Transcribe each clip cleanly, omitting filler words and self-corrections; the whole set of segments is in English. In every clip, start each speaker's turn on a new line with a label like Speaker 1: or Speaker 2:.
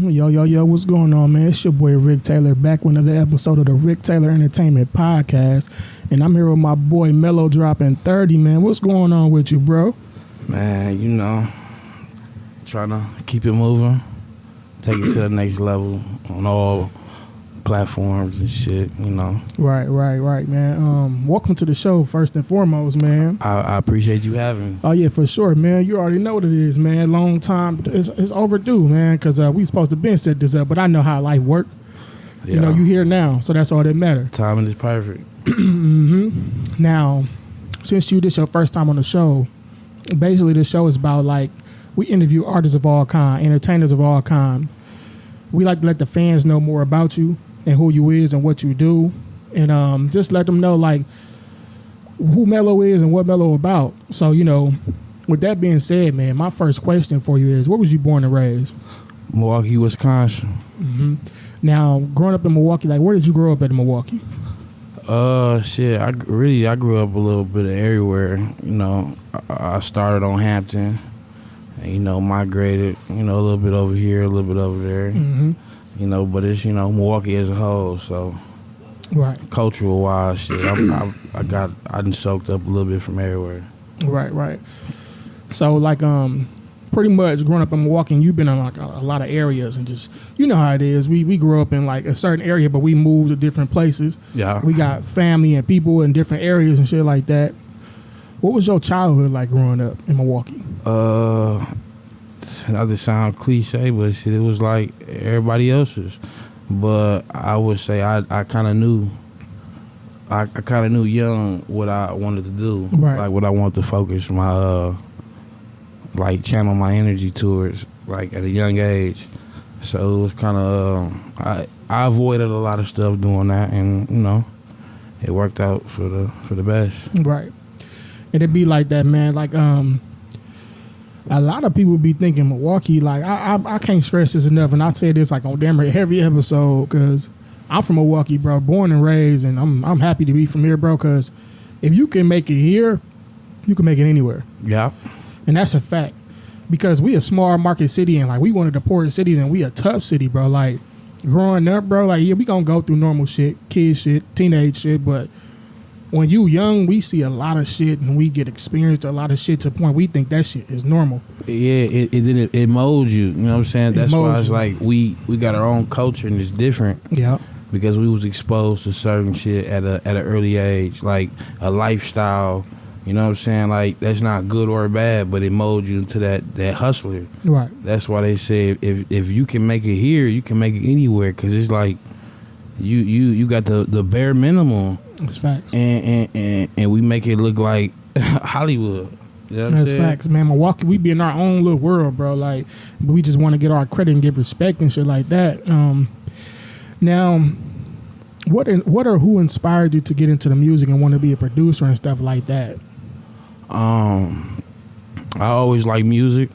Speaker 1: Yo, what's going on, man? It's your boy Rick Taylor back with another episode of the Rick Taylor Entertainment Podcast. And I'm here with my boy MeloDroppin30, man. What's going on with you, bro?
Speaker 2: Man, you know, trying to keep it moving, take it to the next level on all platforms and shit, you know.
Speaker 1: Right, man. Welcome to the show, first and foremost, man.
Speaker 2: I appreciate you having me.
Speaker 1: Oh, yeah, for sure, man. You already know what it is, man. Long time. It's overdue, man, because we supposed to been set this up, but I know how life work. Yeah. You know, you here now, so that's all that matters.
Speaker 2: Timing is perfect.
Speaker 1: Mm-hmm. Now, since this your first time on the show, basically the show is about, like, we interview artists of all kind, entertainers of all kind. We like to let the fans know more about you and who you is and what you do, and just let them know, like, who Melo is and what Melo about. So, you know, with that being said, man, my first question for you is, where was you born and raised?
Speaker 2: Milwaukee, Wisconsin.
Speaker 1: Mm-hmm. Now, growing up in Milwaukee, like, where did you grow up in Milwaukee?
Speaker 2: Shit, I grew up a little bit of everywhere. You know, I started on Hampton, and, you know, migrated, you know, a little bit over here, a little bit over there.
Speaker 1: Mm-hmm.
Speaker 2: You know, but it's, you know, Milwaukee as a whole, so
Speaker 1: right.
Speaker 2: Cultural wise, shit, I done soaked up a little bit from everywhere.
Speaker 1: Right. So, like, pretty much growing up in Milwaukee, and you've been in like a lot of areas, and just, you know how it is. We grew up in like a certain area, but we moved to different places.
Speaker 2: Yeah.
Speaker 1: We got family and people in different areas and shit like that. What was your childhood like growing up in Milwaukee?
Speaker 2: Not to sound cliche, but shit, it was like everybody else's. But I would say I kind of knew. I kind of knew young what I wanted to do,
Speaker 1: right.
Speaker 2: Like what I wanted to focus my like channel my energy towards, like at a young age. So it was kind of I avoided a lot of stuff doing that, and, you know, it worked out for the best.
Speaker 1: Right, and it be like that, man. Like a lot of people be thinking Milwaukee, like, I can't stress this enough, and I say this like on damn every episode, because I'm from Milwaukee, bro, born and raised, and I'm happy to be from here, bro, because if you can make it here, you can make it anywhere.
Speaker 2: Yeah.
Speaker 1: And that's a fact, because we a small market city, and like we one of the poorest cities, and we a tough city, bro. Like, growing up, bro, like, yeah, we gonna go through normal shit, kid shit, teenage shit, but when you young, we see a lot of shit, and we get experienced a lot of shit to the point we think that shit is normal.
Speaker 2: Yeah, it molds you. You know what I'm saying? That's why it's like we got our own culture, and it's different.
Speaker 1: Yeah.
Speaker 2: Because we was exposed to certain shit at an early age, like a lifestyle. You know what I'm saying? Like, that's not good or bad, but it molds you into that hustler.
Speaker 1: Right.
Speaker 2: That's why they say if you can make it here, you can make it anywhere. Because it's like you got the bare minimum.
Speaker 1: That's facts.
Speaker 2: And we make it look like Hollywood. You know what I'm saying?
Speaker 1: Facts, man. Milwaukee, we be in our own little world, bro. Like, we just want to get our credit and give respect and shit like that. Now, what or who inspired you to get into the music and want to be a producer and stuff like that?
Speaker 2: I always liked music,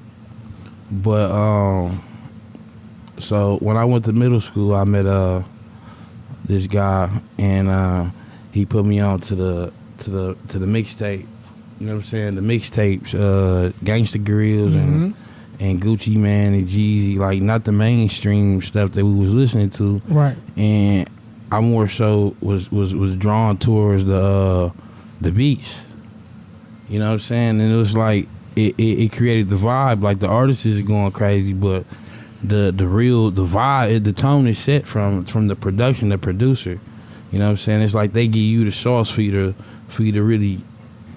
Speaker 2: but so when I went to middle school, I met this guy, and he put me on to the mixtape. You know what I'm saying? The mixtapes, Gangsta Grills,
Speaker 1: mm-hmm.
Speaker 2: and Gucci Mane and Jeezy, like, not the mainstream stuff that we was listening to.
Speaker 1: Right.
Speaker 2: And I more so was drawn towards the beats. You know what I'm saying? And it was like it created the vibe. Like, the artist is going crazy, but the vibe, the tone is set from the production, the producer. You know what I'm saying? It's like they give you the sauce for you to really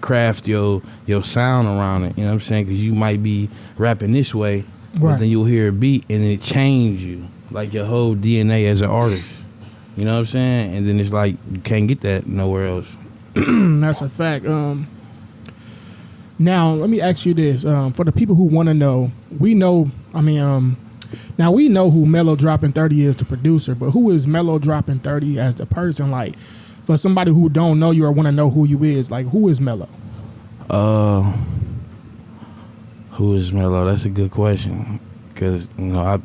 Speaker 2: craft your sound around it. You know what I'm saying? Because you might be rapping this way, right, but then you'll hear a beat and it change you, like your whole DNA as an artist. You know what I'm saying? And then it's like you can't get that nowhere else.
Speaker 1: That's a fact. Now let me ask you this: for the people who want to know, we know who MeloDroppin30 is, the producer, but who is MeloDroppin30 as the person? Like, for somebody who don't know you or want to know who you is, like, who is Melo?
Speaker 2: Who is Melo? That's a good question, because, you know,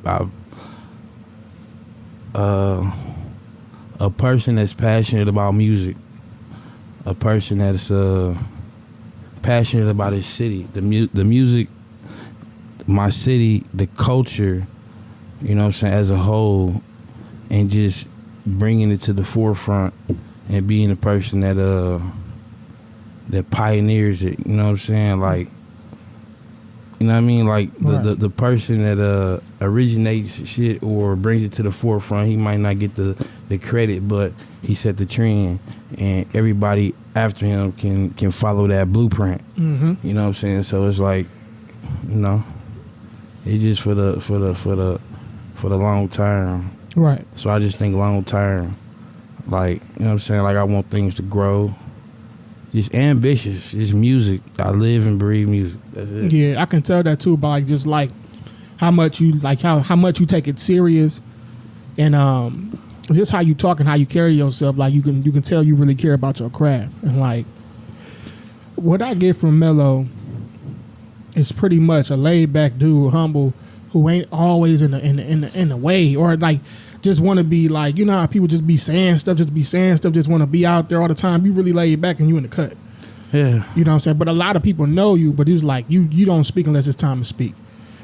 Speaker 2: a person that's passionate about music, a person that's passionate about his city, the music, my city, the culture, you know what I'm saying, as a whole, and just bringing it to the forefront and being the person that pioneers it, you know what I'm saying? Like, you know what I mean? Like the person that originates shit or brings it to the forefront, he might not get the credit, but he set the trend, and everybody after him can follow that blueprint.
Speaker 1: Mm-hmm.
Speaker 2: You know what I'm saying? So it's like, you know, it's just for the long term.
Speaker 1: Right.
Speaker 2: So I just think long term, like, you know what I'm saying? Like, I want things to grow. Just ambitious. It's music. I live and breathe music. That's it.
Speaker 1: Yeah, I can tell that too by just like how much you how much you take it serious, and just how you talk and how you carry yourself. Like you can tell you really care about your craft. And like what I get from Melo is pretty much a laid back dude, humble, who ain't always in the way, or like just want to be like, you know how people just be saying stuff, just want to be out there all the time. You really laid back and you in the cut.
Speaker 2: Yeah.
Speaker 1: You know what I'm saying? But a lot of people know you, but it's like you don't speak unless it's time to speak.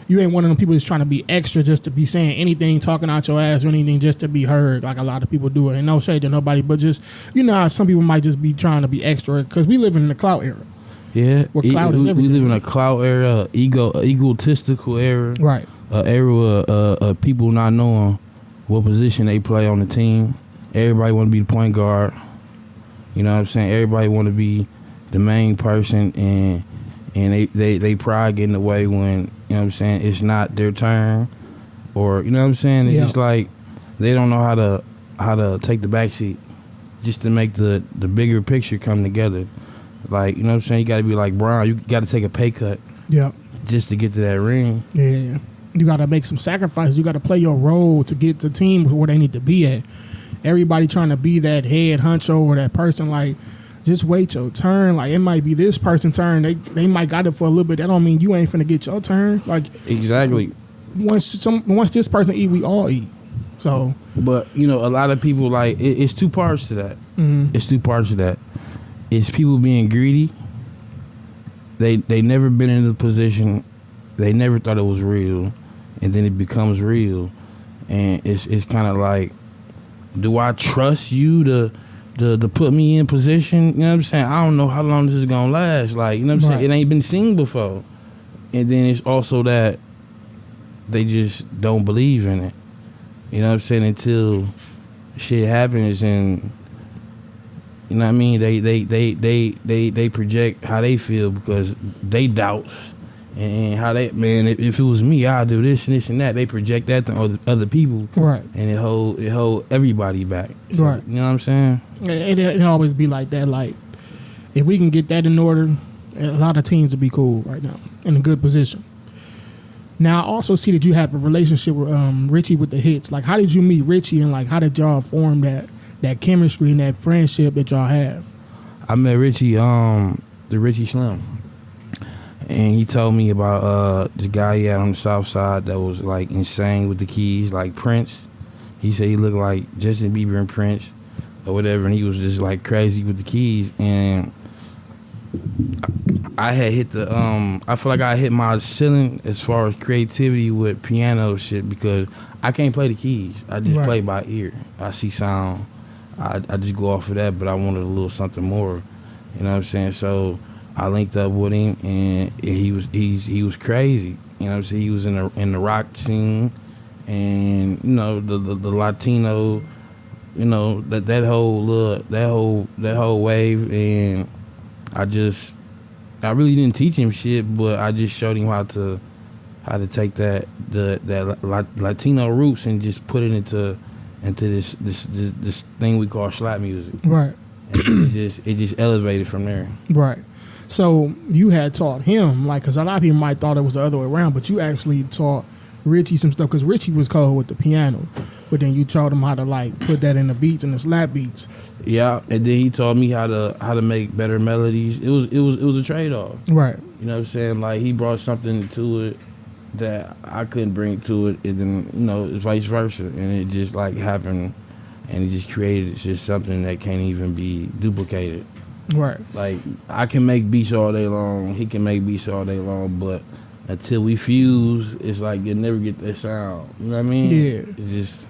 Speaker 1: You ain't one of them people that's trying to be extra just to be saying anything, talking out your ass or anything just to be heard, like a lot of people do it. And no shade to nobody, but just, you know how some people might just be trying to be extra because we live in the clout era.
Speaker 2: Yeah.
Speaker 1: Where clout is everything.
Speaker 2: We live in a clout era, egotistical era.
Speaker 1: Right.
Speaker 2: An era of people not knowing what position they play on the team. Everybody want to be the point guard. You know what I'm saying? Everybody want to be the main person, and they pride get in the way when, you know what I'm saying, it's not their turn, or, you know what I'm saying? It's just like they don't know how to take the back seat just to make the bigger picture come together. Like, you know what I'm saying? You got to be like Brown. You got to take a pay cut.
Speaker 1: Yeah.
Speaker 2: Just to get to that ring.
Speaker 1: Yeah. You got to make some sacrifices. You got to play your role to get the team where they need to be at. Everybody trying to be that head honcho or that person, like, just wait your turn. Like, it might be this person's turn. They might got it for a little bit. That don't mean you ain't finna get your turn. Like,
Speaker 2: exactly.
Speaker 1: Once this person eat, we all eat. So,
Speaker 2: but you know, a lot of people, like, it's two parts to that.
Speaker 1: Mm-hmm.
Speaker 2: It's two parts to that. It's people being greedy. They never been in the position. They never thought it was real, and then it becomes real, and it's kind of like, do I trust you to put me in position? You know what I'm saying? I don't know how long this is gonna last. Like, you know what I'm saying? It ain't been seen before, and then it's also that they just don't believe in it. You know what I'm saying? Until shit happens, and you know what I mean? They project how they feel because they doubt. And how they, man, if it was me, I'd do this and this and that. They project that to other people, right? And it hold everybody back, so, right? You know what I'm saying?
Speaker 1: It always be like that. Like, if we can get that in order, a lot of teams will be cool right now, in a good position. Now, I also see that you have a relationship with RichieWitDaHitz. Like, how did you meet Richie, and like, how did y'all form that chemistry and that friendship that y'all have?
Speaker 2: I met Richie, the Richie Slim. And he told me about this guy he had on the south side that was like insane with the keys, like Prince. He said he looked like Justin Bieber and Prince or whatever, and he was just like crazy with the keys. And I had hit I feel like I hit my ceiling as far as creativity with piano shit because I can't play the keys. I just play by ear. I see sound. I just go off of that, but I wanted a little something more. You know what I'm saying? So I linked up with him, and he was crazy. You know what I'm saying? He was in the rock scene, and you know the Latino, you know that whole wave, and I really didn't teach him shit, but I just showed him how to take that Latino roots and just put it into this thing we call Slapp music.
Speaker 1: Right.
Speaker 2: And it just elevated from there.
Speaker 1: Right. So you had taught him, like, because a lot of people might thought it was the other way around, but you actually taught Richie some stuff because Richie was cold with the piano, but then you taught him how to like put that in the beats and the slap beats.
Speaker 2: Yeah, and then he taught me how to make better melodies. It was a trade off. Right. You know what I'm saying? Like, he brought something to it that I couldn't bring to it, and then, you know, it's vice versa, and it just like happened, and it just created just something that can't even be duplicated. Right. Like, I can make beats all day long. He can make beats all day long, but until we fuse, it's like you'll never get that sound. You know what I mean?
Speaker 1: Yeah.
Speaker 2: It's just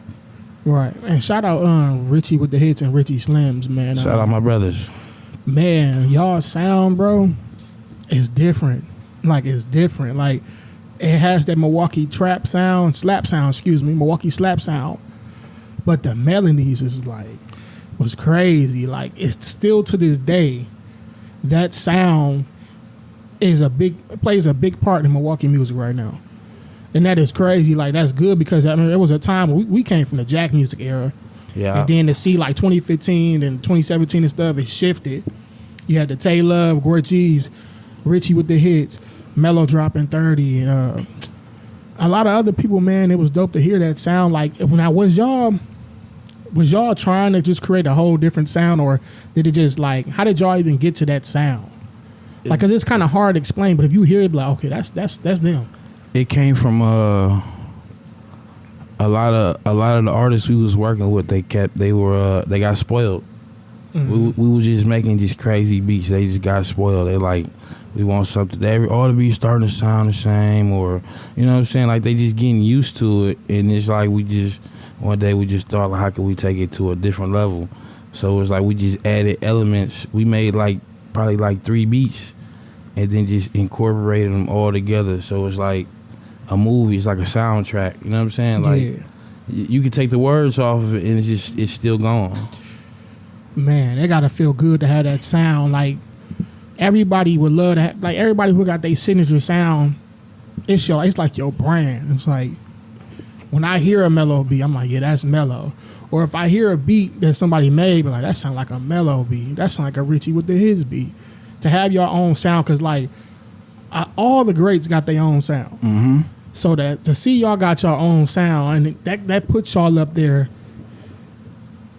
Speaker 1: Right. And shout out Richie with the hits and Richie Slims, man.
Speaker 2: shout out my brothers.
Speaker 1: Man, y'all sound, bro, is different. Like, it's different. Like, it has that Milwaukee Slapp sound, Milwaukee Slapp sound. But the melodies is like, was crazy. Like, it's still to this day, that sound plays a big part in Milwaukee music right now. And that is crazy. Like, that's good because, I mean, there was a time we came from the Jack music era.
Speaker 2: Yeah.
Speaker 1: And then to see, like, 2015 and 2017 and stuff, it shifted. You had the Tay Love, Gorgees, Richie with the hits, MeloDroppin30, and a lot of other people, man. It was dope to hear that sound. Like, now, was y'all trying to just create a whole different sound, or did it just, like, how did y'all even get to that sound? Like, cause it's kind of hard to explain, but if you hear it, like, okay, that's them.
Speaker 2: It came from a lot of the artists we was working with. They got spoiled. Mm-hmm. We was just making just crazy beats. They just got spoiled. They like, we want something. All the beats starting to sound the same, or you know what I'm saying. Like, they just getting used to it, and it's like one day we just thought, like, how can we take it to a different level? So it's like we just added elements. We made probably 3 beats, and then just incorporated them all together. So it's like a movie. It's like a soundtrack. You know what I'm saying? Like, you can take the words off of it, and it's still gone.
Speaker 1: Man, it gotta feel good to have that sound. Like, everybody would love to have, like, everybody who got their signature sound, it's like your brand. It's like, when I hear a Melo beat, I'm like, yeah, that's Melo. Or if I hear a beat that somebody made, but like, that sound like a Melo beat. That sound like a Richie with the his beat. To have your own sound, because like, all the greats got their own sound.
Speaker 2: Mm-hmm.
Speaker 1: So that to see y'all got your own sound, and that puts y'all up there.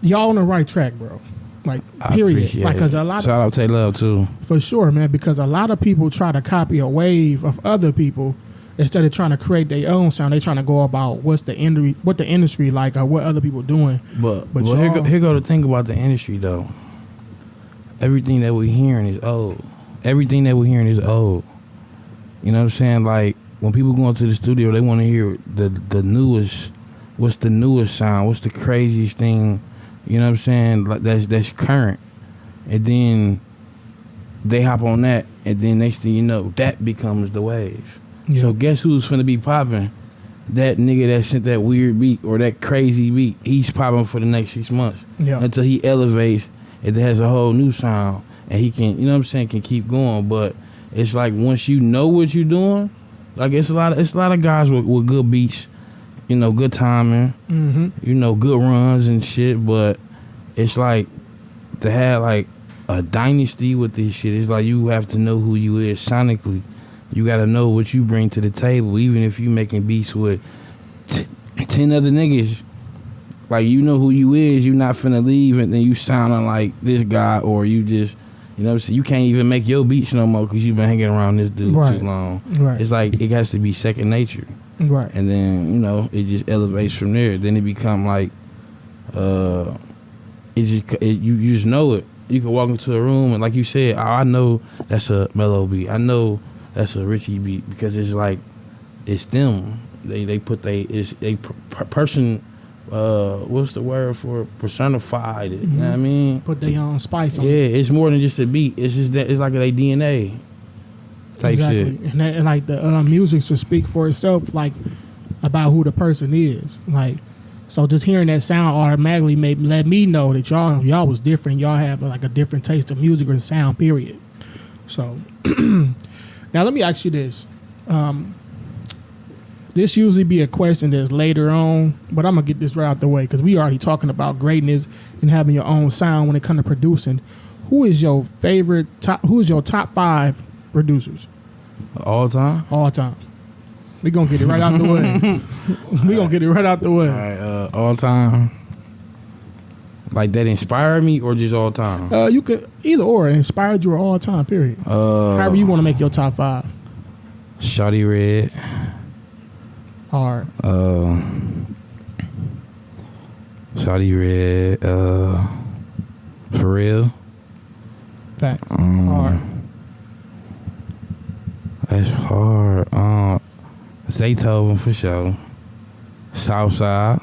Speaker 1: Y'all on the right track, bro. Like, period. Like, because a lot
Speaker 2: shout out Tay Love too.
Speaker 1: For sure, man. Because a lot of people try to copy a wave of other people instead of trying to create their own sound. They trying to go about what the industry like, or what other people doing. But
Speaker 2: here go the thing about the industry though. Everything that we're hearing is old. Everything that we're hearing is old. You know what I'm saying? Like, when people go into the studio, they want to hear the newest. What's the newest sound? What's the craziest thing? You know what I'm saying? Like, that's current. And then they hop on that, and then next thing you know, that becomes the wave. Yeah. So guess who's finna be popping? That nigga that sent that weird beat or that crazy beat. He's popping for the next 6 months.
Speaker 1: Yeah.
Speaker 2: Until he elevates, it has a whole new sound, and he can, you know what I'm saying, can keep going. But it's like, once you know what you're doing, like, it's a lot of guys with good beats, you know, good timing, you know, good runs and shit. But it's like, to have like a dynasty with this shit, it's like you have to know who you is sonically. You got to know what you bring to the table, even if you making beats with 10 other niggas. Like, you know who you is. You not finna leave and then you sounding like this guy, or you just, you know what I'm saying, you can't even make your beats no more because you've been hanging around this dude too long. Right. It's like, it has to be second nature.
Speaker 1: Right.
Speaker 2: And then, you know, it just elevates from there. Then it become like, you just know it. You can walk into a room and, like you said, I know that's a Melo beat. I know that's a Richie beat, because it's like, it's them. They put person. What's the word for it? Personified it? You know what I mean?
Speaker 1: Put their own spice on it.
Speaker 2: Yeah, it's more than just a beat. It's just that it's like their DNA type shit.
Speaker 1: And like the music should speak for itself, like, about who the person is. Like, so just hearing that sound automatically let me know that y'all was different. Y'all have like a different taste of music or sound, period. So now let me ask you this. This usually be a question that's later on, but I'm gonna get this right out the way because we already talking about greatness and having your own sound when it comes to producing. Who is your top 5 producers?
Speaker 2: All time?
Speaker 1: All time. We gonna get it right out the way. We gonna get it right out the way.
Speaker 2: All right, all time. Like, that inspired me, or just all time?
Speaker 1: You could either or. Inspired you or all time, period. However you want to make your top 5.
Speaker 2: Shawty Red.
Speaker 1: Hard.
Speaker 2: Shawty Red. For real.
Speaker 1: Fact. Hard.
Speaker 2: That's hard. Zaytoven for sure. Southside.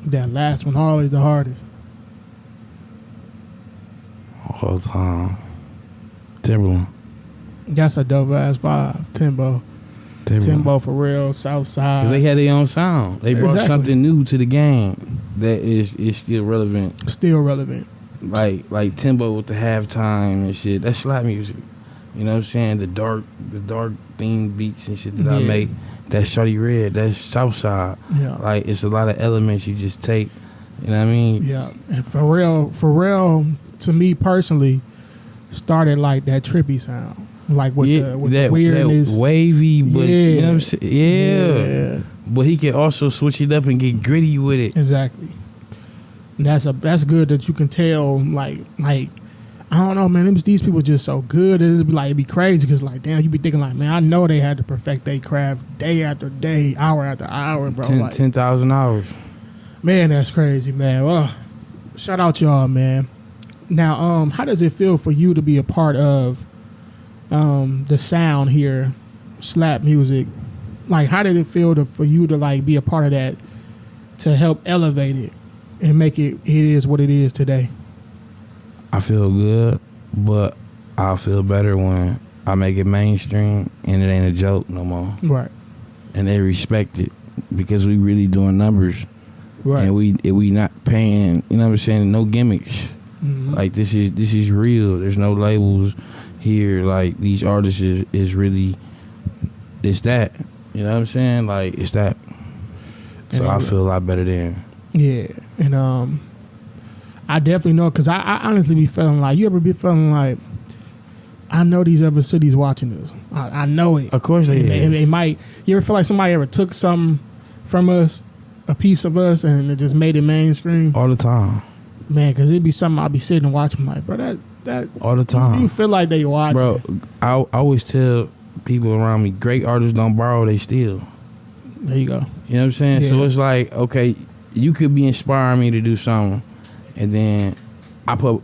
Speaker 1: That last one always the hardest.
Speaker 2: All time. Timberland.
Speaker 1: That's a dope ass vibe. Timbo for real. Southside.
Speaker 2: Because they had their own sound. They brought something new to the game that is still relevant.
Speaker 1: Still relevant.
Speaker 2: Like Timbo with the halftime and shit. That's Slapp music. You know what I'm saying? The dark theme beats and shit that I make. That's Shorty Red. That's Southside.
Speaker 1: Yeah.
Speaker 2: Like, it's a lot of elements you just take. You know what I mean?
Speaker 1: Yeah. And for real, to me personally, started like that trippy sound. Like with the weirdness.
Speaker 2: That wavy, but you know what I'm saying? Yeah. But he can also switch it up and get gritty with it.
Speaker 1: Exactly. And that's good that you can tell, like I don't know, man. These people just so good. It'd be crazy because, like, damn, you be thinking, like, man, I know they had to perfect their craft day after day, hour after hour, bro.
Speaker 2: 10,000 hours.
Speaker 1: Man, that's crazy, man. Well, shout out y'all, man. Now, how does it feel for you to be a part of the sound here, Slapp music? Like, how did it feel for you to, like, be a part of that to help elevate it and make it is what it is today?
Speaker 2: I feel good, but I'll feel better when I make it mainstream and it ain't a joke no more.
Speaker 1: Right.
Speaker 2: And they respect it because we really doing numbers.
Speaker 1: Right.
Speaker 2: And we not paying, you know what I'm saying, no gimmicks. Mm-hmm. Like, this is real. There's no labels here. Like, these artists is really, it's that. You know what I'm saying? Like, it's that. So I feel a lot better then.
Speaker 1: Yeah. And I definitely know, because I honestly be feeling like, you ever be feeling like, I know these other cities watching this. I know it.
Speaker 2: Of course they is.
Speaker 1: It might. You ever feel like somebody ever took something from us, a piece of us, and it just made it mainstream?
Speaker 2: All the time.
Speaker 1: Man, because it'd be something I'll be sitting and watching, like, bro, that
Speaker 2: all the time.
Speaker 1: You feel like they watch.
Speaker 2: Bro, I always tell people around me, great artists don't borrow, they steal.
Speaker 1: There you go.
Speaker 2: You know what I'm saying?
Speaker 1: Yeah.
Speaker 2: So it's like, okay, you could be inspiring me to do something, and then I put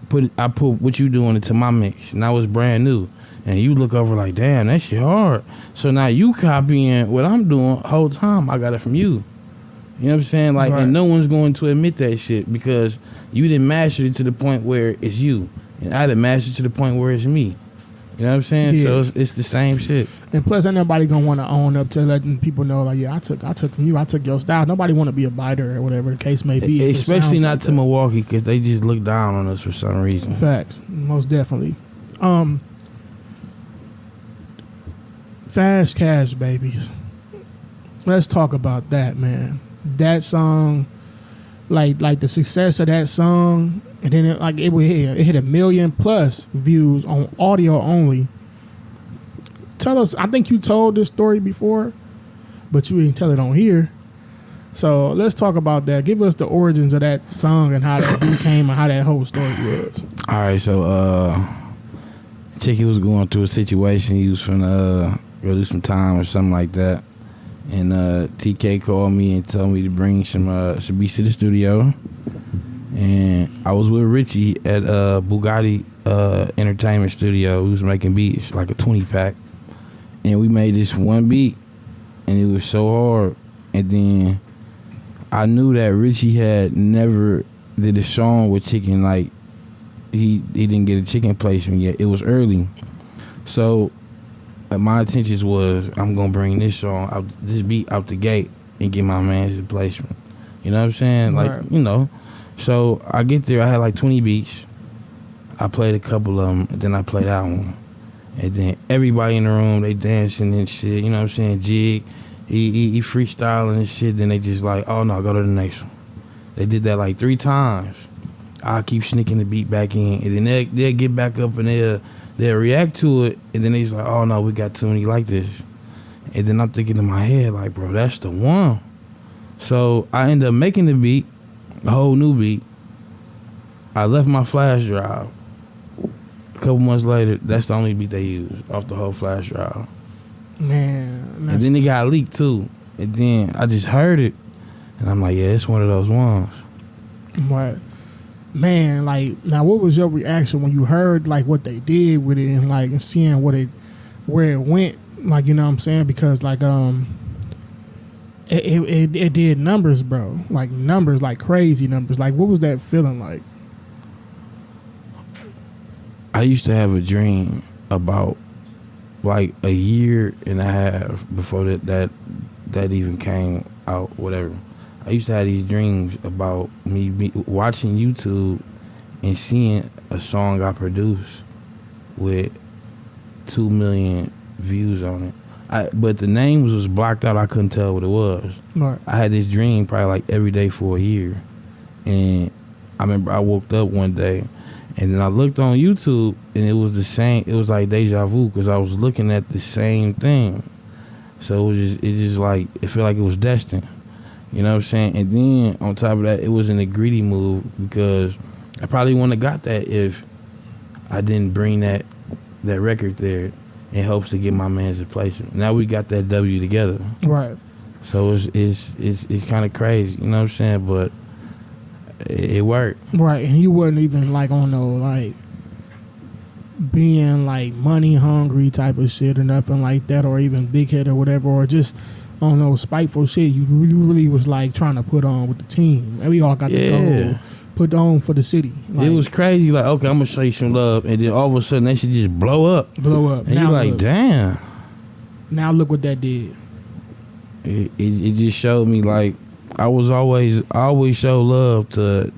Speaker 2: what you doing into my mix. Now it's brand new. And you look over like, damn, that shit hard. So now you copying what I'm doing whole time. I got it from you. You know what I'm saying? Like, right. And no one's going to admit that shit because you didn't master it to the point where it's you. And I didn't master it to the point where it's me. You know what I'm saying? Yeah. So it's the same shit.
Speaker 1: And plus, ain't nobody gonna want to own up to letting people know, like, yeah, I took from you, I took your style. Nobody want to be a biter or whatever the case may be.
Speaker 2: Especially not to Milwaukee, because they just look down on us for some reason.
Speaker 1: Facts, most definitely. Fast Cash Babies. Let's talk about that, man. That song, like the success of that song, and then it hit 1 million+ views on audio only. Tell us, I think you told this story before, but you didn't tell it on here. So let's talk about that. Give us the origins of that song and how that became and how that whole story was.
Speaker 2: All right, so Chicky was going through a situation. He was finna go do some time or something like that. And TK called me and told me to bring some beats to the studio. And I was with Richie at Bugatti Entertainment Studio. We was making beats, like a 20-pack. And we made this one beat, and it was so hard. And then I knew that Richie had never did a song with Chicken. Like, he didn't get a Chicken placement yet. It was early. So my intentions was, I'm going to bring this beat out the gate and get my man's a placement. You know what I'm saying? Like, right. You know. So I get there, I had like 20 beats. I played a couple of them, and then I played that one. And then everybody in the room, they dancing and shit. You know what I'm saying? Jig, he freestyling and shit. Then they just like, oh no, go to the next one. They did that like 3 times. I'll keep sneaking the beat back in. And then they'll get back up and they'll react to it. And then they just like, oh no, we got too many like this. And then I'm thinking in my head, like, bro, that's the one. So I ended up making the beat, a whole new beat. I left my flash drive. A couple months later, that's the only beat they used off the whole flash drive.
Speaker 1: Man.
Speaker 2: And then it got leaked too. And then I just heard it. And I'm like, yeah, it's one of those ones.
Speaker 1: Right. man, like, now what was your reaction when you heard like what they did with it and like seeing where it went? Like, you know what I'm saying? Because like it did numbers, bro. Like numbers, like crazy numbers. Like, what was that feeling like?
Speaker 2: I used to have a dream about like a year and a half before that even came out, whatever. I used to have these dreams about me watching YouTube and seeing a song I produced with 2 million views on it. But the names was blocked out. I couldn't tell what it was.
Speaker 1: Right.
Speaker 2: I had this dream probably like every day for a year. And I remember I woke up one day and then I looked on YouTube and it was the same. It was like deja vu because I was looking at the same thing. So it felt like it was destined. You know what I'm saying? And then on top of that, it was in a greedy move because I probably wouldn't have got that if I didn't bring that record there in hopes to get my man's replacement. Now we got that W together.
Speaker 1: Right.
Speaker 2: So it's kind of crazy, you know what I'm saying? But it worked.
Speaker 1: Right, and you wasn't even like on no like being like money hungry type of shit or nothing like that, or even big head or whatever, or just on no spiteful shit. You really was like trying to put on with the team, and we all got to go put on for the city. Like,
Speaker 2: it was crazy. Like, okay, I'm gonna show you some love, and then all of a sudden that shit just blow up. And you're like, damn.
Speaker 1: Now look what that did.
Speaker 2: It just showed me like I always show love to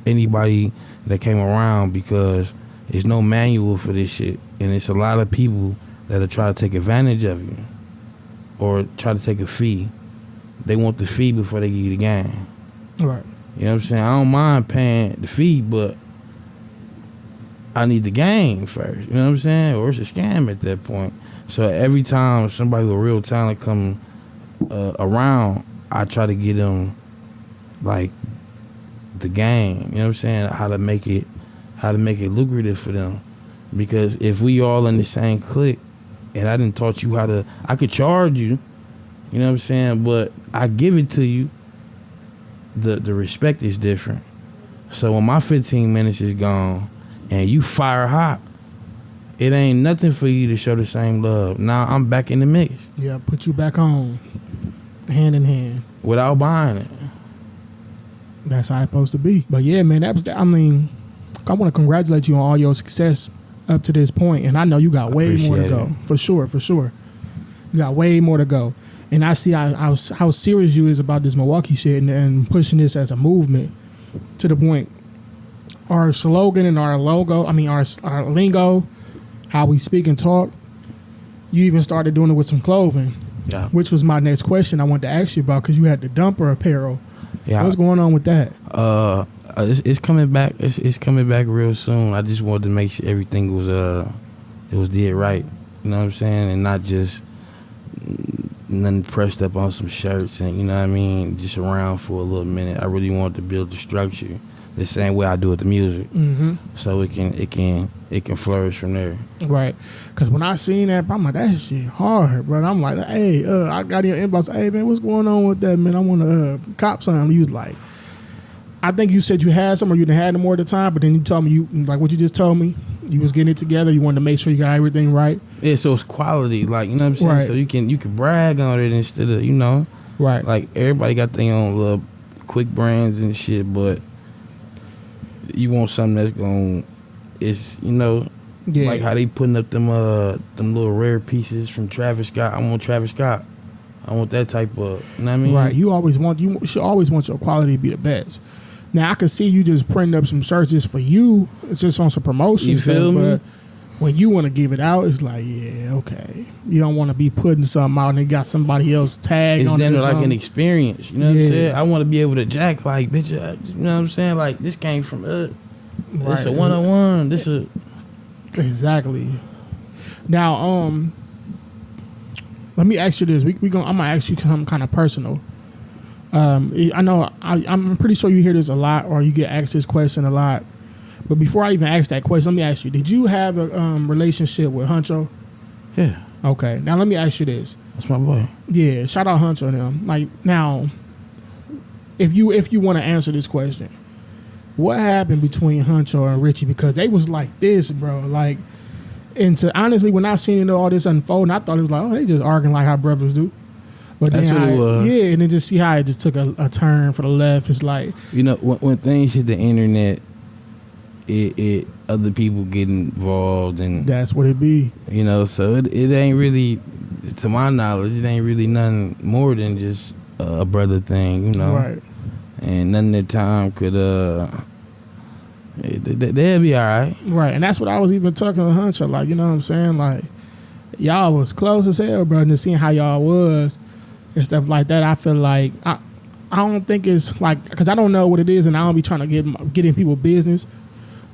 Speaker 2: anybody that came around because there's no manual for this shit, and it's a lot of people that'll try to take advantage of you or try to take a fee. They want the fee before they give you the game.
Speaker 1: Right.
Speaker 2: You know what I'm saying? I don't mind paying the fee, but I need the game first. You know what I'm saying? Or it's a scam at that point. So every time somebody with real talent come around, I try to get them like the game. You know what I'm saying? How to make it lucrative for them. Because if we all in the same clique, and I didn't taught you I could charge you. You know what I'm saying? But I give it to you. The respect is different. So when my 15 minutes is gone and you fire hot, it ain't nothing for you to show the same love. Now I'm back in the mix.
Speaker 1: Yeah, put you back on, hand in hand.
Speaker 2: Without buying it.
Speaker 1: That's how it's supposed to be. But yeah, man, I want to congratulate you on all your success up to this point. And I know you got way more to go. For sure. You got way more to go. And I see how serious you is about this Milwaukee shit and pushing this as a movement to the point. Our slogan and our logo, our lingo, how we speak and talk, you even started doing it with some clothing, which was my next question I wanted to ask you about because you had the dumper apparel. Yeah. What's going on with that?
Speaker 2: It's coming back. It's coming back real soon. I just wanted to make sure everything was did right. You know what I'm saying? And not just nothing pressed up on some shirts and, you know what I mean, just around for a little minute. I really wanted to build the structure the same way I do with the music, so it can flourish from there. Right,
Speaker 1: because when I seen that, I'm like, that shit hard, bro. I'm like, hey, I got in your inbox. Hey, man, what's going on with that, man? I want to cop something. You was like, I think you said you had some or you didn't have them more at the time, but then you told me like what you just told me. You was getting it together. You wanted to make sure you got everything right.
Speaker 2: Yeah, so it's quality, like, you know what I'm saying. Right. So you can brag on it instead of, you know, right. Like everybody got their own little quick brands and shit, but you want something that's it's, you know, like how they putting up them little rare pieces from Travis Scott. I want Travis Scott. I want that type of, you know what I mean?
Speaker 1: Right. You should always want your quality to be the best. Now I can see you just printing up some shirts just for you. It's just on some promotion
Speaker 2: stuff. You feel me?
Speaker 1: But when you want to give it out, it's like, yeah, okay. You don't want to be putting something out and they got somebody else tagged on it.
Speaker 2: It's then like an experience. You know what I'm saying? I want to be able to jack like, bitch, you know what I'm saying? Like, this came from Right. This a one-on-one. This a...
Speaker 1: Exactly. Now, let me ask you this. I'm gonna ask you something kind of personal. I know I'm pretty sure you hear this a lot, or you get asked this question a lot. But before I even ask that question, let me ask you: did you have a relationship with Huncho?
Speaker 2: Yeah.
Speaker 1: Okay. Now let me ask you this.
Speaker 2: That's my boy.
Speaker 1: Yeah. Shout out Huncho and them. Like now, if you want to answer this question, what happened between Huncho and Richie, because they was like this, bro. Like, and to honestly, when I seen all this unfold, I thought it was like, oh, they just arguing like how brothers do. But
Speaker 2: that's
Speaker 1: then
Speaker 2: what it was.
Speaker 1: Yeah, and then just see how it just took a turn for the left. It's like,
Speaker 2: you know, when things hit the internet, it other people get involved, and
Speaker 1: that's what it be.
Speaker 2: You know, so it ain't really, to my knowledge, it ain't really nothing more than just a brother thing, you know.
Speaker 1: Right.
Speaker 2: And nothing that time could they'll be all right.
Speaker 1: Right, and that's what I was even talking to Huncho, like, you know what I'm saying? Like, y'all was close as hell, bro, and just seeing how y'all was and stuff like that, I feel like, I don't think it's like, because I don't know what it is, and I don't be trying to get in people's business.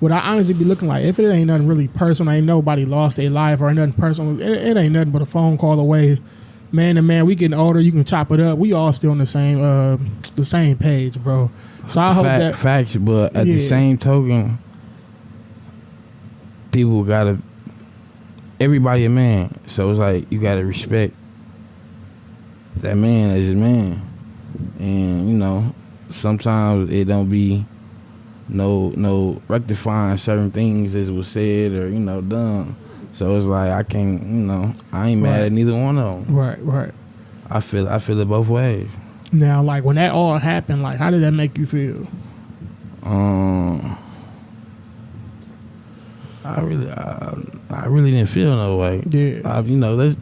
Speaker 1: What I honestly be looking like, if it ain't nothing really personal, ain't nobody lost their life or ain't nothing personal, it ain't nothing but a phone call away. Man to man, we getting older, you can chop it up. We all still on the same page, bro. So I hope that
Speaker 2: facts, but at the same token, people gotta, everybody a man, so it's like you gotta respect that man as a man, and you know sometimes it don't be no rectifying certain things as was said or you know done. So it's like I can't, you know, I ain't mad at neither one of them.
Speaker 1: Right.
Speaker 2: I feel it both ways.
Speaker 1: Now, like when that all happened, like how did that make you feel?
Speaker 2: I really didn't feel no way.
Speaker 1: Yeah.
Speaker 2: You know, let's,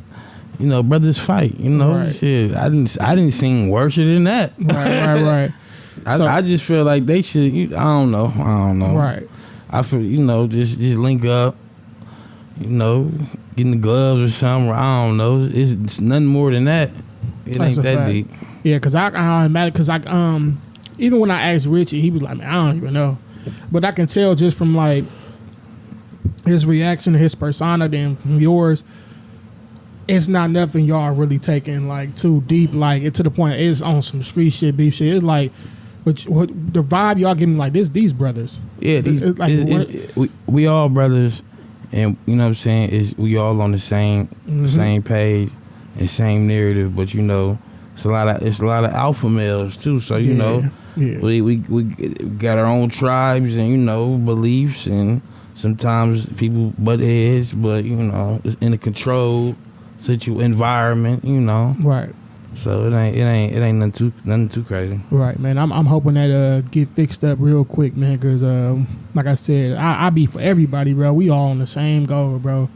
Speaker 2: you know, brothers fight. You know, shit. I didn't sing worse than that.
Speaker 1: Right.
Speaker 2: I just feel like they should. I don't know.
Speaker 1: Right.
Speaker 2: I feel, you know, just link up. You know, getting the gloves or something. I don't know. It's nothing more than that. It ain't that deep.
Speaker 1: Yeah, because I mad because even when I asked Richie, he was like, man, I don't even know. But I can tell just from like his reaction, his persona, then from yours, it's not nothing y'all really taking like too deep, like it to the point it's on some street shit, beef shit. It's like, what the vibe y'all getting like these brothers.
Speaker 2: Yeah, we all brothers, and you know what I'm saying, is we all on the same page and same narrative, but you know, it's a lot of alpha males too, so you know, we got our own tribes and you know beliefs, and sometimes people butt heads, but you know it's in a controlled environment, you know.
Speaker 1: Right.
Speaker 2: So it ain't nothing too crazy.
Speaker 1: Right, man. I'm hoping that get fixed up real quick, man. Cause like I said, I be for everybody, bro. We all on the same goal, bro.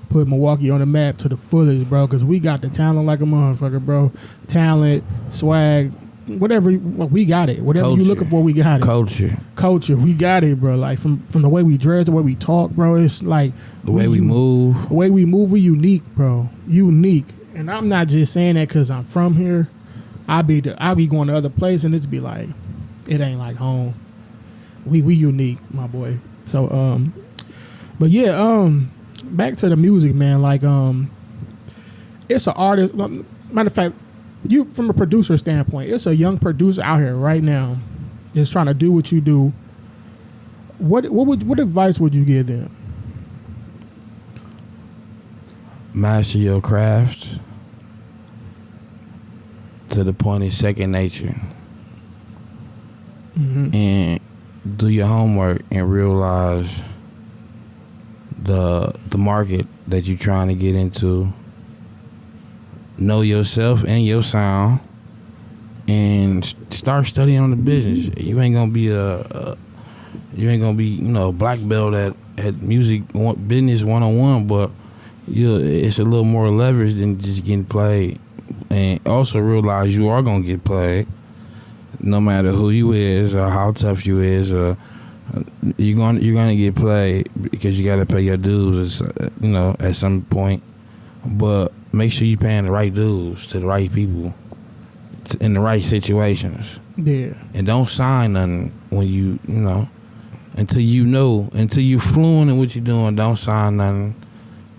Speaker 1: Put Milwaukee on the map to the fullest, bro. Cause we got the talent like a motherfucker, bro. Talent, swag, whatever. We got it. Whatever you looking for, we got it. Culture, we got it, bro. Like from the way we dress, the way we talk, bro. It's like
Speaker 2: the way we move.
Speaker 1: The way we move, we unique, bro. Unique. And I'm not just saying that because I'm from here. I be going to other places and it's be like, it ain't like home. We unique, my boy. So but yeah, back to the music, man. Like it's an artist. Matter of fact, you from a producer standpoint, it's a young producer out here right now that's trying to do what you do. What advice would you give them?
Speaker 2: Master your craft to the point it's second nature. And do your homework and realize the market that you're trying to get into. Know yourself and your sound, and start studying on the business. You ain't gonna be you know, black belt at music business 101, but it's a little more leverage than just getting played. And also realize you are gonna get played, no matter who you is or how tough you is. You're gonna get played because you gotta pay your dues, you know, at some point. But make sure you're paying the right dues to the right people in the right situations.
Speaker 1: Yeah. And
Speaker 2: don't sign nothing when you know, until you're fluent in what you're doing. Don't sign nothing.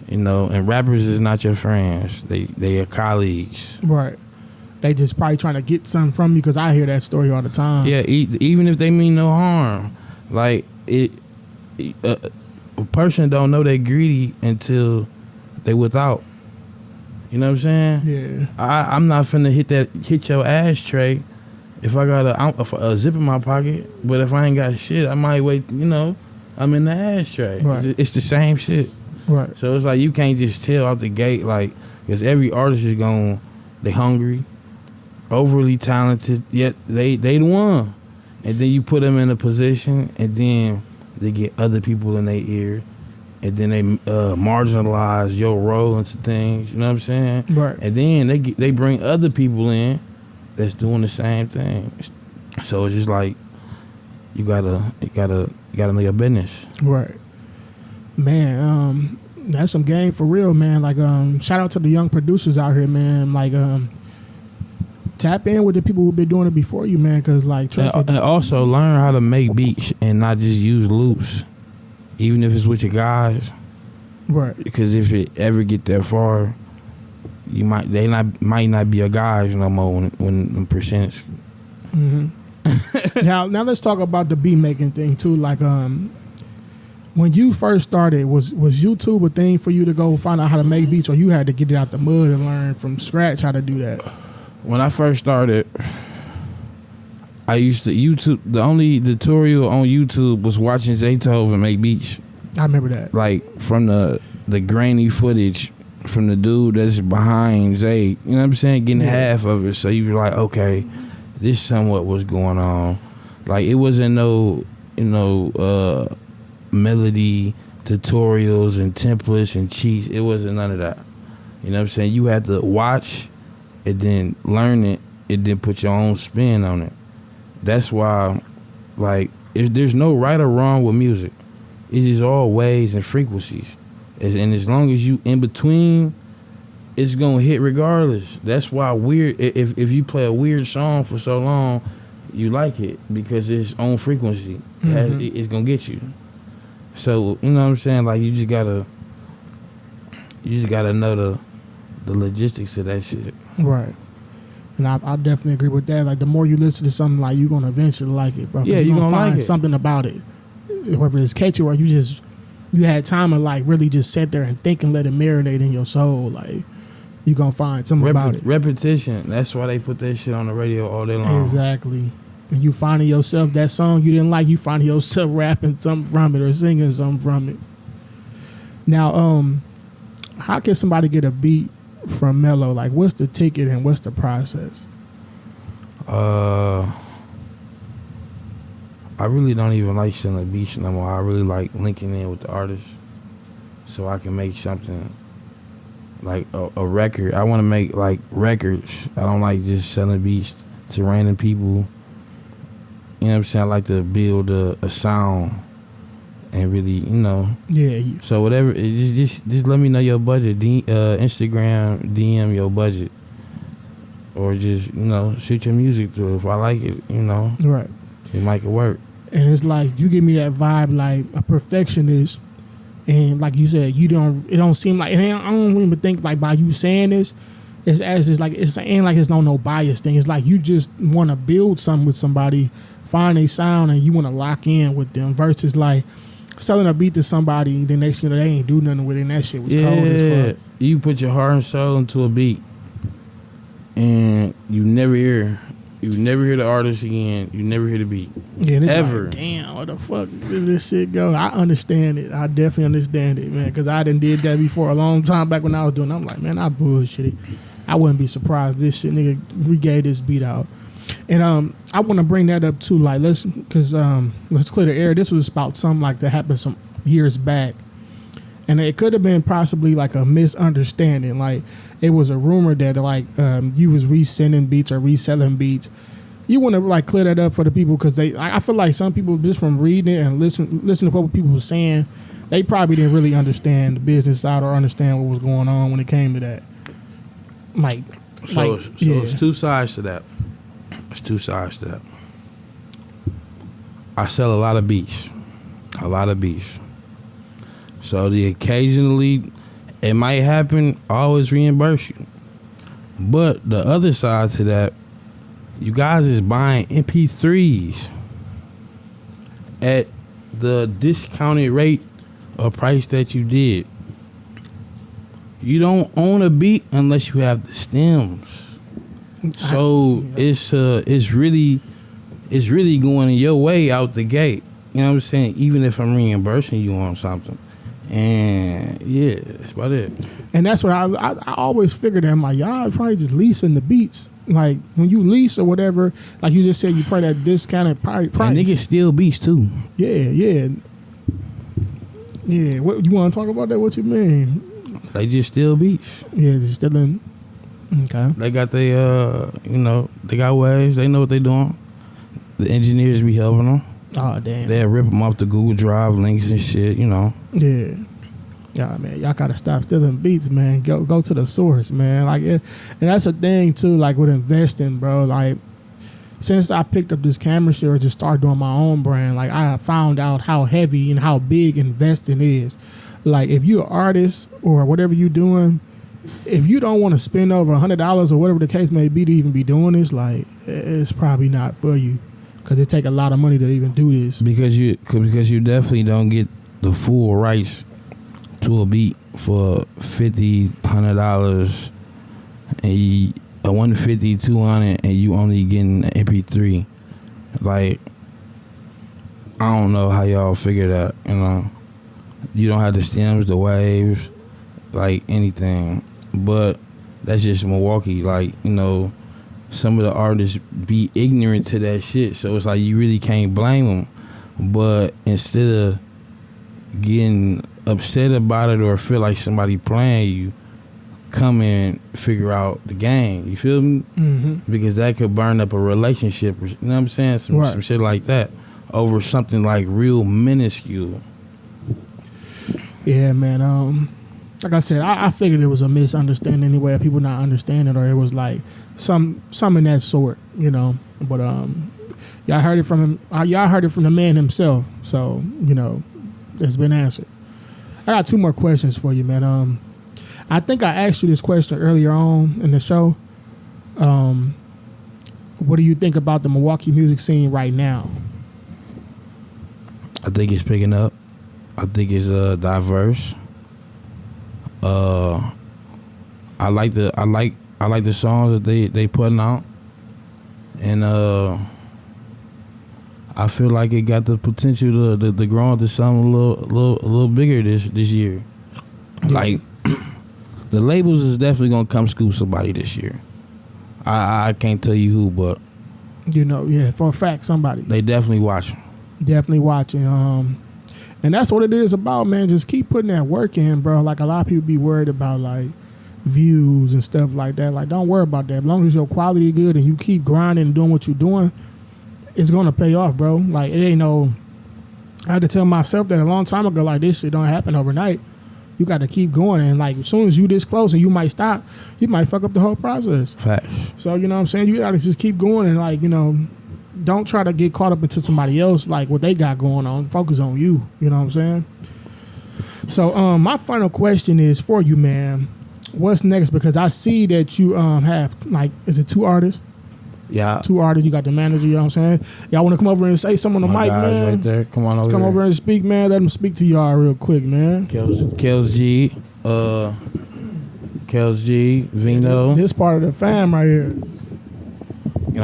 Speaker 2: You know, and rappers is not your friends. They are colleagues.
Speaker 1: Right. They just probably trying to get something from you, because I hear that story all the time.
Speaker 2: Yeah, even if they mean no harm. Like, a person don't know they greedy until they without. You know what I'm saying?
Speaker 1: Yeah.
Speaker 2: I'm not finna hit your ashtray if I got a zip in my pocket, but if I ain't got shit, I might wait. You know, I'm in the ashtray.
Speaker 1: Right.
Speaker 2: It's the same shit.
Speaker 1: Right.
Speaker 2: So it's like you can't just tell out the gate, like, because every artist is they hungry, overly talented, yet they the one. And then you put them in a position, and then they get other people in their ear, and then they marginalize your role into things. You know what I'm saying?
Speaker 1: Right.
Speaker 2: And then they bring other people in that's doing the same thing. So it's just like you gotta know your business.
Speaker 1: Right. Man, that's some game for real, man. Like, shout out to the young producers out here, man. Like, tap in with the people who've been doing it before you, man. Cause like,
Speaker 2: and also learn how to make beats and not just use loops, even if it's with your guys.
Speaker 1: Right.
Speaker 2: Because if it ever get that far, they might not be your guys no more when the percentage.
Speaker 1: Mm-hmm. now let's talk about the beat making thing too. Like, when you first started, was YouTube a thing for you to go find out how to make beats, or you had to get it out the mud and learn from scratch how to do that?
Speaker 2: When I first started, I used to YouTube. The only tutorial on YouTube was watching Zaytoven make beats.
Speaker 1: I remember that.
Speaker 2: Like from the grainy footage from the dude that's behind Zay. You know what I'm saying? Getting half of it. So you were like, okay, this somewhat was going on. Like it wasn't no, melody tutorials and templates and cheats. It wasn't none of that. You know what I'm saying? You had to watch and then learn it and then put your own spin on it. That's why, like, there's no right or wrong with music. It is all waves and frequencies. And as long as you in between, it's gonna hit regardless. That's why if you play a weird song for so long, you like it because it's on frequency. Mm-hmm. It's gonna get you. So you know what I'm saying? Like you just gotta know the logistics of that shit.
Speaker 1: Right. And I definitely agree with that. Like the more you listen to something, like you're gonna eventually like it, bro.
Speaker 2: Yeah, you're gonna
Speaker 1: find
Speaker 2: like it.
Speaker 1: Something about it, whether it's catchy or you had time to like really just sit there and think and let it marinate in your soul. Like you're gonna find something about it.
Speaker 2: Repetition. That's why they put that shit on the radio all day long.
Speaker 1: Exactly. And you finding yourself that song you didn't like, you finding yourself rapping something from it or singing something from it. Now, how can somebody get a beat from Melo? Like, what's the ticket and what's the process?
Speaker 2: I really don't even like selling beats no more. I really like linking in with the artist so I can make something like a record. I want to make like records. I don't like just selling beats to random people. You know what I'm saying? I like to build a sound and really,
Speaker 1: Yeah.
Speaker 2: So whatever, just let me know your budget. Instagram DM your budget, or just shoot your music through. If I like it,
Speaker 1: Right.
Speaker 2: it might work.
Speaker 1: And it's like you give me that vibe like a perfectionist, and like you said, it don't seem like, and I don't even think like by you saying this, it's ain't like it's no bias thing. It's like you just want to build something with somebody, find a sound, and you want to lock in with them. Versus like selling a beat to somebody, the next they ain't do nothing with it. And that shit was cold as fuck.
Speaker 2: You put your heart and soul into a beat, and you never hear the artist again. You never hear the beat.
Speaker 1: Yeah,
Speaker 2: ever.
Speaker 1: Like, damn, what the fuck did this shit go? I understand it. I definitely understand it, man, because I done did that before a long time back when I was doing it. I'm like, man, I bullshit it. I wouldn't be surprised this shit, nigga, we gave this beat out. And I want to bring that up too. Like, let's clear the air. This was about something like that happened some years back, and it could have been possibly like a misunderstanding. Like, it was a rumor that like you was resending beats or reselling beats. You want to like clear that up for the people, because I feel like some people just from reading it and listen to what people were saying, they probably didn't really understand the business side or understand what was going on when it came to that.
Speaker 2: It's two sides to that. I sell a lot of beats. So occasionally it might happen, I always reimburse you. But the other side to that, you guys is buying MP3s at the discounted rate or price that you did. You don't own a beat unless you have the stems. So it's really going your way out the gate. You know what I'm saying? Even if I'm reimbursing you on something. And yeah, that's about it.
Speaker 1: And that's what I always figured that I'm like, y'all probably just leasing the beats. Like when you lease or whatever, like you just said, you pay that discounted price.
Speaker 2: And niggas steal beats too.
Speaker 1: Yeah. What you want to talk about that? What you mean?
Speaker 2: They just steal beats.
Speaker 1: Yeah, just stealing. Okay.
Speaker 2: They got they they got ways. They know what they doing. The engineers be helping them.
Speaker 1: Oh damn.
Speaker 2: They'll rip them off the Google Drive links and shit.
Speaker 1: Yeah. Yeah, man, y'all gotta stop stealing beats, man. Go to the source, man. Like, and that's a thing too. Like with investing, bro. Like, since I picked up this camera shit or just started doing my own brand, like I found out how heavy and how big investing is. Like, if you're an artist or whatever you're doing, if you don't want to spend over $100 or whatever the case may be to even be doing this, like, it's probably not for you, because it take a lot of money to even do this. Because
Speaker 2: you definitely don't get the full rights to a beat for $50, $100, and $150, $200, and you only getting an MP3. Like, I don't know how y'all figure that. You don't have the stems, the waves, like anything. But that's just Milwaukee. Like, some of the artists be ignorant to that shit, so it's like you really can't blame them. But instead of getting upset about it or feel like somebody playing you, come and figure out the game. You feel me?
Speaker 1: Mm-hmm.
Speaker 2: Because that could burn up a relationship. You know what I'm saying? Some shit like that over something like real minuscule.
Speaker 1: Yeah, man. Like I said, I figured it was a misunderstanding anyway. People not understanding, or it was like some in that sort, But y'all heard it from him. Y'all heard it from the man himself. So it's been answered. I got 2 more questions for you, man. I think I asked you this question earlier on in the show. What do you think about the Milwaukee music scene right now?
Speaker 2: I think it's picking up. I think it's diverse. I like the songs that they putting out, and I feel like it got the potential to grow into something a little bigger this year. Like, the labels is definitely gonna come scoop somebody this year. I can't tell you who, but
Speaker 1: for a fact, somebody.
Speaker 2: They definitely watching.
Speaker 1: Definitely watching. And that's what it is about, man. Just keep putting that work in, bro. Like, a lot of people be worried about like views and stuff like that. Like, don't worry about that. As long as your quality is good and you keep grinding and doing what you're doing, it's gonna pay off, bro. Like, it ain't no. I had to tell myself that a long time ago. Like, this shit don't happen overnight. You got to keep going, and like, as soon as you this close and you might stop, you might fuck up the whole process.
Speaker 2: Facts.
Speaker 1: So what I'm saying, you got to just keep going, and like, don't try to get caught up into somebody else, like what they got going on. Focus on you. You know what I'm saying? So my final question is for you, man. What's next? Because I see that you have, like, is it 2 artists?
Speaker 2: Yeah.
Speaker 1: 2 artists. You got the manager. You know what I'm saying? Y'all want to come over and say something on the mic, man?
Speaker 2: Right there. Come on over.
Speaker 1: Come over and speak, man. Let them speak to y'all real quick, man.
Speaker 2: Kels G, Vino.
Speaker 1: This part of the fam right here.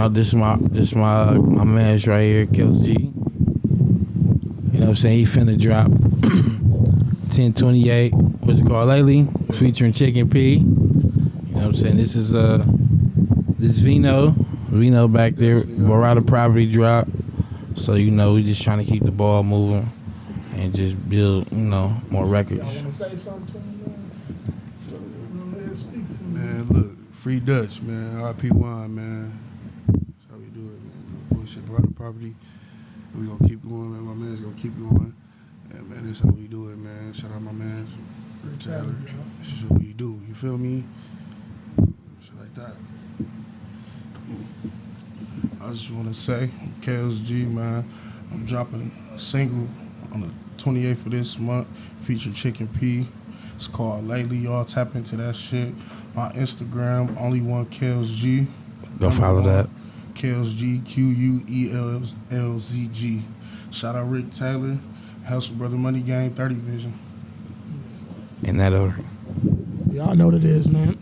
Speaker 2: This is my man's right here, Kels G. You know what I'm saying? He finna drop 1028, what's it called lately? Featuring Chicken P. You know what I'm saying? This is this Vino back there, Barada property drop. So we just trying to keep the ball moving and just build, more records.
Speaker 1: Y'all want to say something to him,
Speaker 3: man? Look, free Dutch, man. RP1, man. That's how we do it, man. Bullshit, Barada property. We gonna keep going, man. My man's gonna keep going. Yeah, man, this how we do it, man. Shout out my man, Rick Taylor. This is what we do. You feel me? Shit like that. I just want to say, Kels G, man, I'm dropping a single on the 28th of this month, featuring Chicken P. It's called Lately. Y'all tap into that shit. My Instagram, only one Kels G.
Speaker 2: Go follow that.
Speaker 3: Kels G, QUELLZG. Shout out Rick Taylor, Hustle Brother Money Gang, 30 Vision.
Speaker 2: In that order.
Speaker 1: Y'all know what it is, man.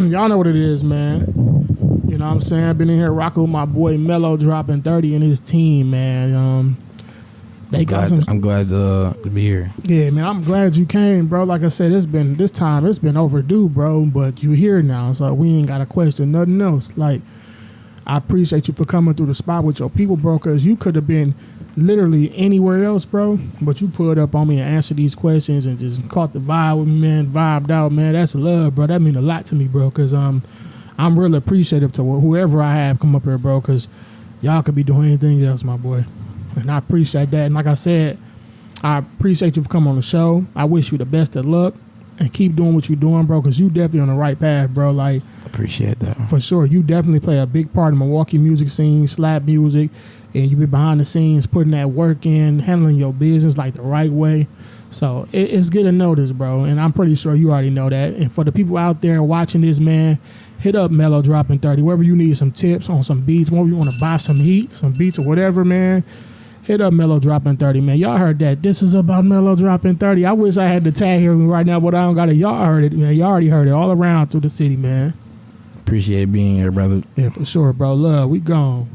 Speaker 1: Y'all know what it is, man. know what I'm saying? I've been in here rocking with my boy MeloDroppin30 and his team, man. They got some.
Speaker 2: I'm glad to be here.
Speaker 1: Yeah, man, I'm glad you came, bro. Like I said, it's been overdue, bro. But you here now, so we ain't got to question nothing else. Like, I appreciate you for coming through the spot with your people, bro, because you could have been literally anywhere else, bro. But you pulled up on me and answered these questions and just caught the vibe with me, man. Vibed out, man. That's love, bro. That mean a lot to me, bro, because I'm really appreciative to whoever I have come up here, bro, because y'all could be doing anything else, my boy. And I appreciate that. And like I said, I appreciate you for coming on the show. I wish you the best of luck and keep doing what you're doing, bro, because you definitely on the right path, bro. Like,
Speaker 2: appreciate that.
Speaker 1: For sure. You definitely play a big part in the Milwaukee music scene, Slapp music, and you be behind the scenes putting that work in, handling your business like the right way. So it's good to know this, bro. And I'm pretty sure you already know that. And for the people out there watching this, man, hit up MeloDroppin30. Wherever you need some tips on some beats, wherever you want to buy some heat, some beats or whatever, man, hit up MeloDroppin30, man. Y'all heard that. This is about MeloDroppin30. I wish I had the tag here right now, but I don't got it. Y'all heard it, man. Y'all already heard it all around through the city, man.
Speaker 2: Appreciate being here, brother.
Speaker 1: Yeah, for sure, bro. Love. We gone.